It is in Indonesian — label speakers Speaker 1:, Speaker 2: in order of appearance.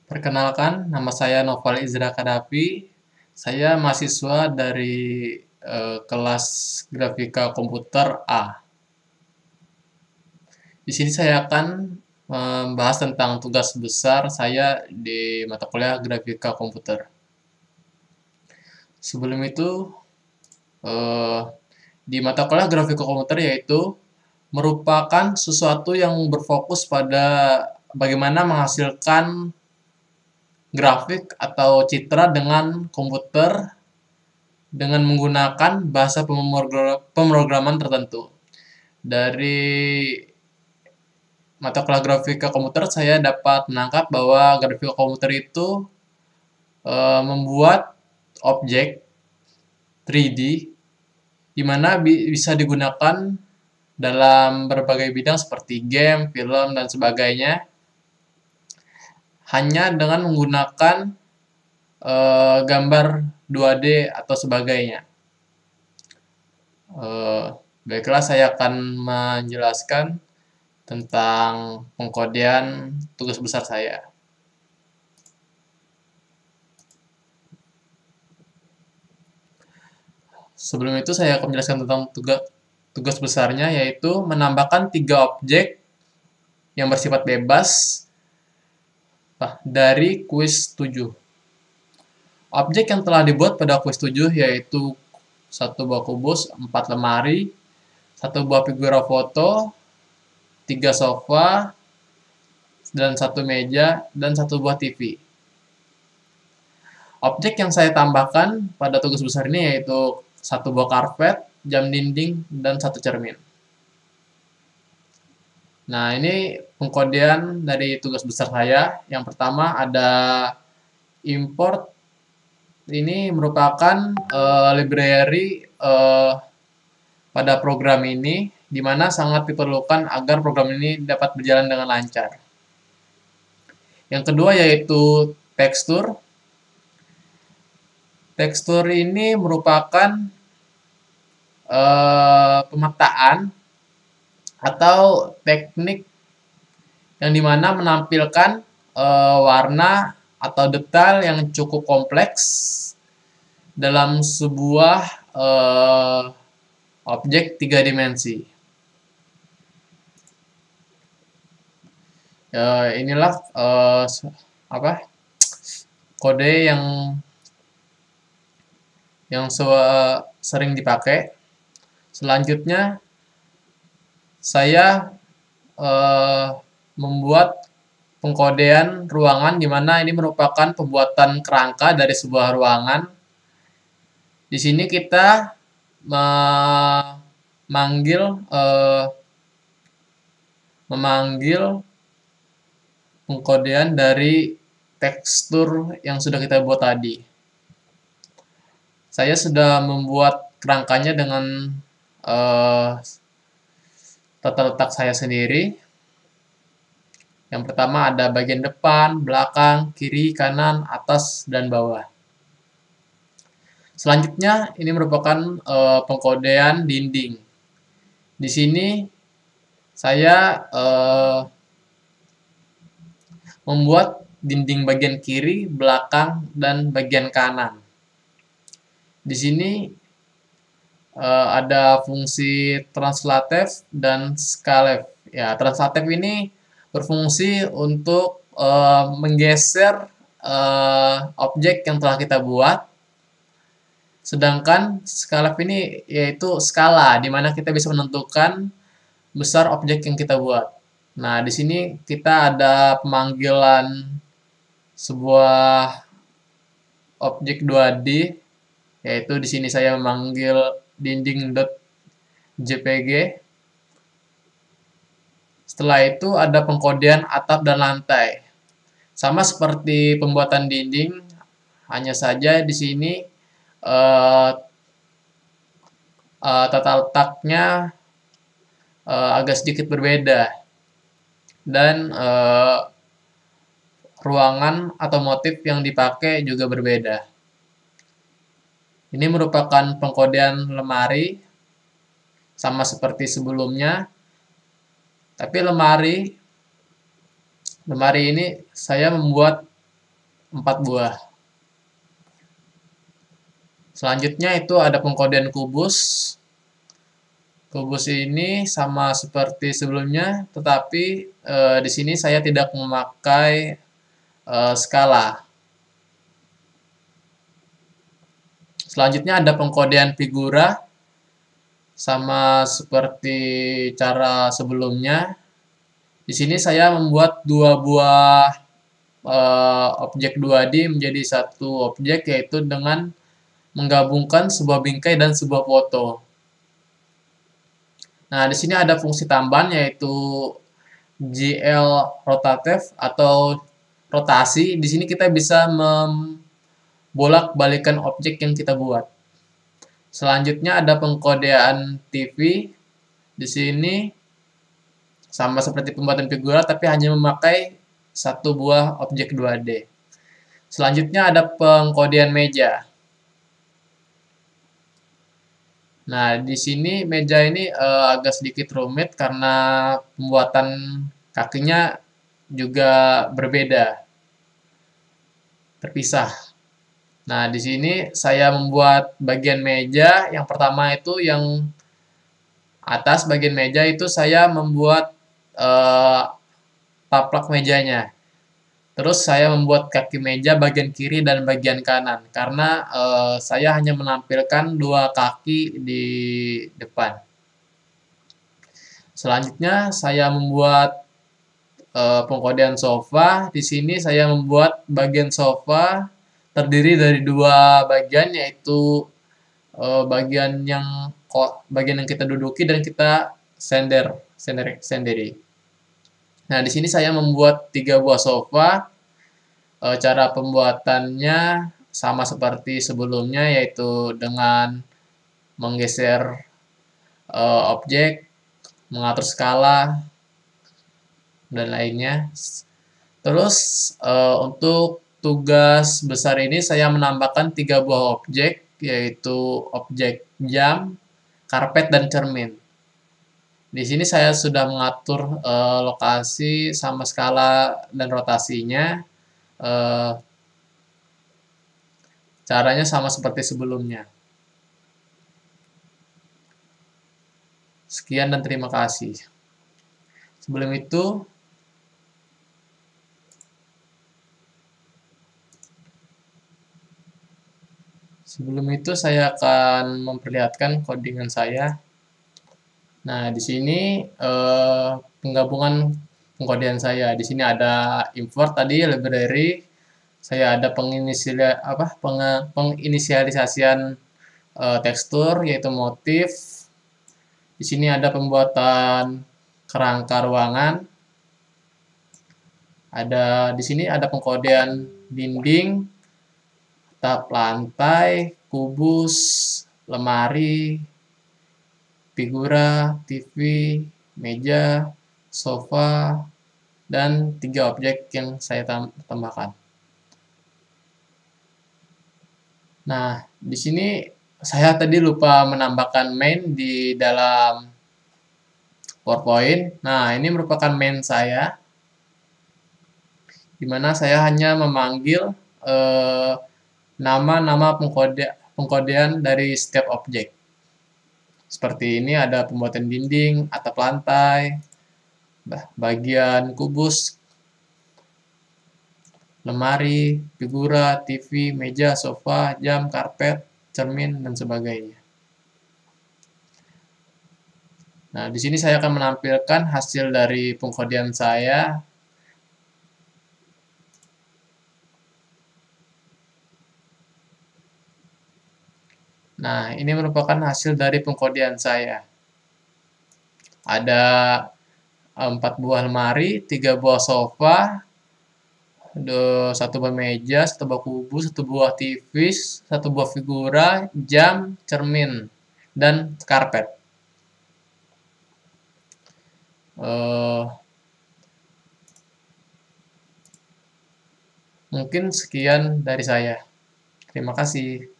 Speaker 1: Perkenalkan, nama saya Noval Izra Kadapi. Saya mahasiswa dari kelas Grafika Komputer A. Di sini saya akan membahas tentang tugas besar saya di mata kuliah Grafika Komputer. Sebelum itu, eh, di mata kuliah Grafika Komputer yaitu merupakan sesuatu yang berfokus pada bagaimana menghasilkan grafik atau citra dengan komputer dengan menggunakan bahasa pemrograman tertentu. Dari mata kuliah grafika komputer saya dapat menangkap bahwa grafika komputer itu membuat objek 3D di mana bisa digunakan dalam berbagai bidang seperti game, film, dan sebagainya hanya dengan menggunakan gambar 2D atau sebagainya. Baiklah, saya akan menjelaskan tentang pengkodean tugas besar saya. Sebelum itu saya akan menjelaskan tentang tugas besarnya, yaitu menambahkan 3 objek yang bersifat bebas dari kuis 7. Objek yang telah dibuat pada kuis 7 yaitu 1 buah kubus, 4 lemari, 1 buah figura foto, 3 sofa, dan 1 meja, dan 1 buah TV. Objek yang saya tambahkan pada tugas besar ini yaitu 1 buah karpet, jam dinding, dan 1 cermin. Nah, ini pengkodean dari tugas besar saya. Yang pertama ada import. Ini merupakan library pada program ini, di mana sangat diperlukan agar program ini dapat berjalan dengan lancar. Yang kedua yaitu tekstur. Tekstur ini merupakan pemetaan atau teknik yang dimana menampilkan warna atau detail yang cukup kompleks dalam sebuah objek 3 dimensi. Inilah kode yang sering dipakai. Selanjutnya saya membuat pengkodean ruangan, di mana ini merupakan pembuatan kerangka dari sebuah ruangan. Di sini kita memanggil pengkodean dari tekstur yang sudah kita buat tadi. Saya sudah membuat kerangkanya dengan tata letak saya sendiri. Yang pertama ada bagian depan, belakang, kiri, kanan, atas, dan bawah. Selanjutnya ini merupakan pengkodean dinding. Di sini saya membuat dinding bagian kiri, belakang, dan bagian kanan. Di sini ada fungsi translative dan scalar. Ya, translative ini berfungsi untuk menggeser objek yang telah kita buat. Sedangkan scalar ini yaitu skala, di mana kita bisa menentukan besar objek yang kita buat. Nah, di sini kita ada pemanggilan sebuah objek 2D, yaitu di sini saya memanggil dinding.jpg. Setelah itu ada pengkodean atap dan lantai. Sama seperti pembuatan dinding, hanya saja di sini tata letaknya agak sedikit berbeda, dan ruangan atau motif yang dipakai juga berbeda. Ini merupakan pengkodean lemari, sama seperti sebelumnya, tapi lemari ini saya membuat 4 buah. Selanjutnya itu ada pengkodean kubus. Kubus ini sama seperti sebelumnya, tetapi di sini saya tidak memakai skala. Selanjutnya ada pengkodean figura, sama seperti cara sebelumnya. Di sini saya membuat dua buah objek 2D menjadi satu objek, yaitu dengan menggabungkan sebuah bingkai dan sebuah foto. Nah, di sini ada fungsi tambahan yaitu GL rotative atau rotasi. Di sini kita bisa membolak-balikan objek yang kita buat. Selanjutnya ada pengkodean TV. Di sini sama seperti pembuatan figura tapi hanya memakai satu buah objek 2D. Selanjutnya ada pengkodean meja. Nah, di sini meja ini agak sedikit rumit karena pembuatan kakinya juga berbeda, terpisah. Nah, di sini saya membuat bagian meja. Yang pertama itu yang atas bagian meja itu saya membuat taplak mejanya. Terus saya membuat kaki meja bagian kiri dan bagian kanan karena saya hanya menampilkan dua kaki di depan. Selanjutnya saya membuat pengkodean sofa. Di sini saya membuat bagian sofa terdiri dari dua bagian, yaitu bagian yang kita duduki dan kita sendiri. Nah, di sini saya membuat 3 buah sofa. Cara pembuatannya sama seperti sebelumnya, yaitu dengan menggeser objek, mengatur skala, dan lainnya. Terus untuk tugas besar ini saya menambahkan 3 buah objek, yaitu objek jam, karpet, dan cermin. Di sini saya sudah mengatur lokasi sama skala dan rotasinya. Caranya sama seperti sebelumnya. Sekian dan terima kasih. Sebelum itu saya akan memperlihatkan codingan saya. Nah, di sini penggabungan pengkodean saya. Di sini ada import tadi library. Saya ada penginisialisasian tekstur yaitu motif. Di sini ada pembuatan kerangka ruangan. Di sini ada pengkodean dinding, atap lantai, kubus, lemari, figura, TV, meja, sofa, dan 3 objek yang saya tambahkan. Nah, di sini saya tadi lupa menambahkan main di dalam PowerPoint. Nah, ini merupakan main saya, di mana saya hanya memanggil nama-nama pengkodean dari setiap objek. Seperti ini ada pembuatan dinding, atap lantai, bagian kubus, lemari, figura, TV, meja, sofa, jam, karpet, cermin, dan sebagainya. Nah, di sini saya akan menampilkan hasil dari pengkodean saya. Nah, ini merupakan hasil dari pengkodean saya. Ada 4 buah lemari, 3 buah sofa, 1 buah meja, 1 buah kubus, 1 buah TV, 1 buah figura, jam, cermin, dan karpet. Mungkin sekian dari saya. Terima kasih.